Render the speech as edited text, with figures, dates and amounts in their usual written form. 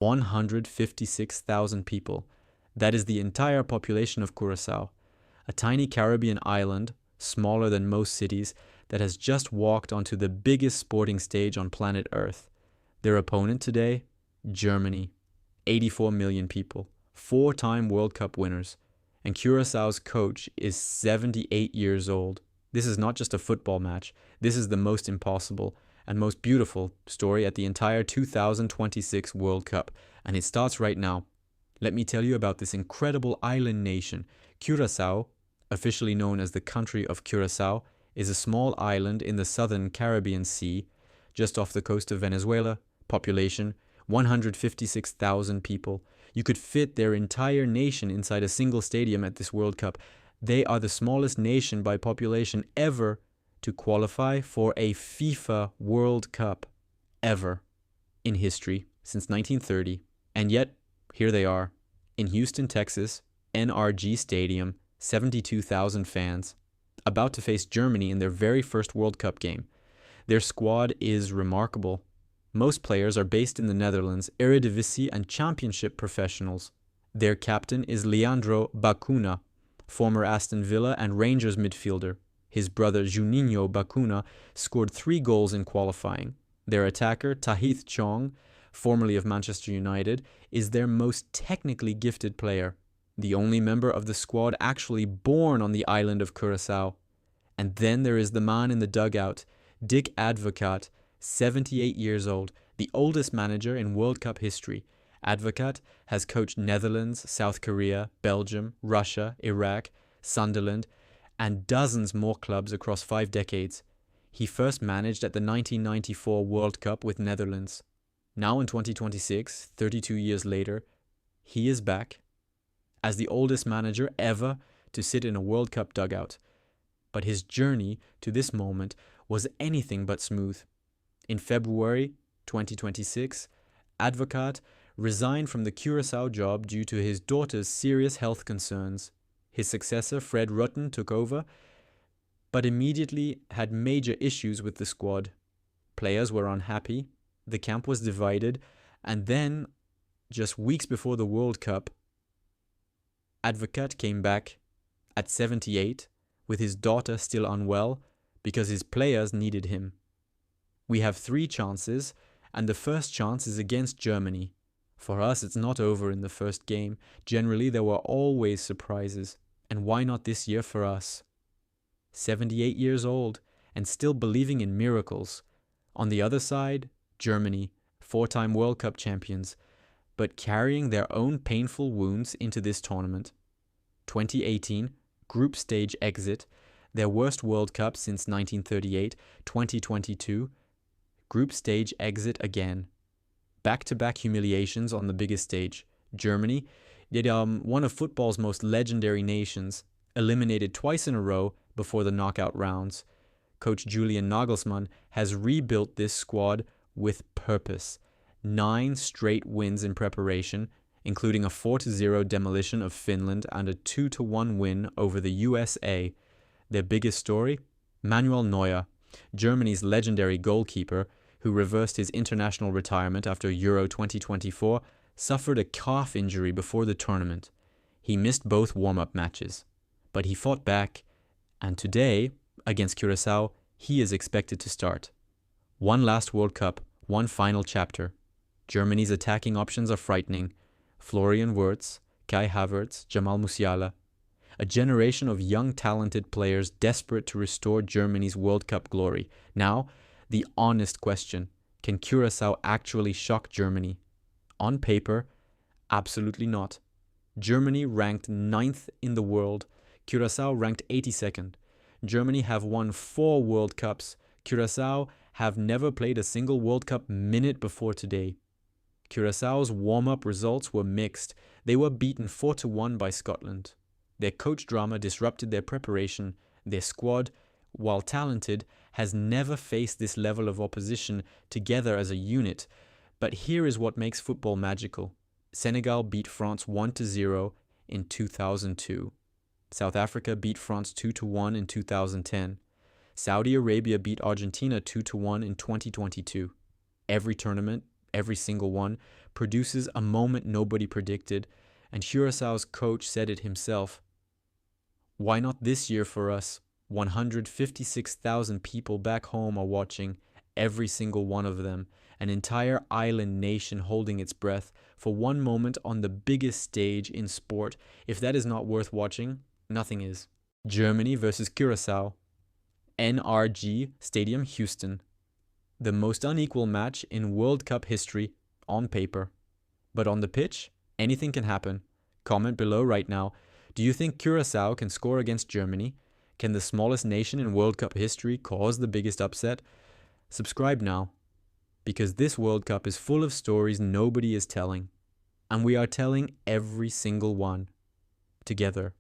156,000 people. That is the entire population of Curaçao, a tiny Caribbean island, smaller than most cities, that has just walked onto the biggest sporting stage on planet Earth. Their opponent today? Germany. 84 million people, 4-time World Cup winners. And Curaçao's coach is 78 years old. This is not just a football match. This is the most impossible and most beautiful story at the entire 2026 World Cup. And it starts right now. Let me tell you about this incredible island nation. Curaçao, officially known as the country of Curaçao, is a small island in the southern Caribbean Sea, just off the coast of Venezuela. Population, 156,000 people. You could fit their entire nation inside a single stadium at this World Cup. They are the smallest nation by population ever to qualify for a FIFA World Cup, ever, in history, since 1930. And yet, here they are, in Houston, Texas, NRG Stadium, 72,000 fans, about to face Germany in their very first World Cup game. Their squad is remarkable. Most players are based in the Netherlands, Eredivisie and Championship professionals. Their captain is Leandro Bacuna, former Aston Villa and Rangers midfielder. His brother Juninho Bacuna scored 3 goals in qualifying. Their attacker, Tahith Chong, formerly of Manchester United, is their most technically gifted player, the only member of the squad actually born on the island of Curaçao. And then there is the man in the dugout, Dick Advocaat, 78 years old, the oldest manager in World Cup history. Advocaat has coached Netherlands, South Korea, Belgium, Russia, Iraq, Sunderland, and dozens more clubs across 5 decades. He first managed at the 1994 World Cup with Netherlands. Now in 2026, 32 years later, he is back as the oldest manager ever to sit in a World Cup dugout. But his journey to this moment was anything but smooth. In February 2026, Advocaat resigned from the Curaçao job due to his daughter's serious health concerns. His successor, Fred Rutten, took over, but immediately had major issues with the squad. Players were unhappy, the camp was divided, and then, just weeks before the World Cup, Advocaat came back at 78 with his daughter still unwell because his players needed him. We have 3 chances, and the first chance is against Germany. For us, it's not over in the first game. Generally, there were always surprises. And why not this year for us? 78 years old and still believing in miracles. On the other side, Germany, 4-time World Cup champions, but carrying their own painful wounds into this tournament. 2018, group stage exit, their worst World Cup since 1938, 2022, group stage exit again. Back-to-back humiliations on the biggest stage. Germany, one of football's most legendary nations, eliminated twice in a row before the knockout rounds. Coach Julian Nagelsmann has rebuilt this squad with purpose. 9 straight wins in preparation, including a 4-0 demolition of Finland and a 2-1 win over the USA. Their biggest story? Manuel Neuer, Germany's legendary goalkeeper, who reversed his international retirement after Euro 2024, suffered a calf injury before the tournament. He missed both warm-up matches, but he fought back, and today, against Curaçao, he is expected to start. One last World Cup, one final chapter. Germany's attacking options are frightening. Florian Wirtz, Kai Havertz, Jamal Musiala. A generation of young talented players desperate to restore Germany's World Cup glory. Now, the honest question, can Curaçao actually shock Germany? On paper, absolutely not. Germany ranked 9th in the world. Curaçao ranked 82nd. Germany have won 4 World Cups. Curaçao have never played a single World Cup minute before today. Curaçao's warm-up results were mixed. They were beaten 4-1 by Scotland. Their coach drama disrupted their preparation. Their squad, while talented, has never faced this level of opposition together as a unit. But here is what makes football magical. Senegal beat France 1-0 in 2002. South Africa beat France 2-1 in 2010. Saudi Arabia beat Argentina 2-1 in 2022. Every tournament, every single one, produces a moment nobody predicted, and Curaçao's coach said it himself. Why not this year for us? 156,000 people back home are watching, every single one of them, an entire island nation holding its breath for one moment on the biggest stage in sport. If that is not worth watching, nothing is. Germany versus Curaçao. NRG Stadium, Houston. The most unequal match in World Cup history on paper. But on the pitch, anything can happen. Comment below right now. Do you think Curaçao can score against Germany? Can the smallest nation in World Cup history cause the biggest upset? Subscribe now, because this World Cup is full of stories nobody is telling. And we are telling every single one together.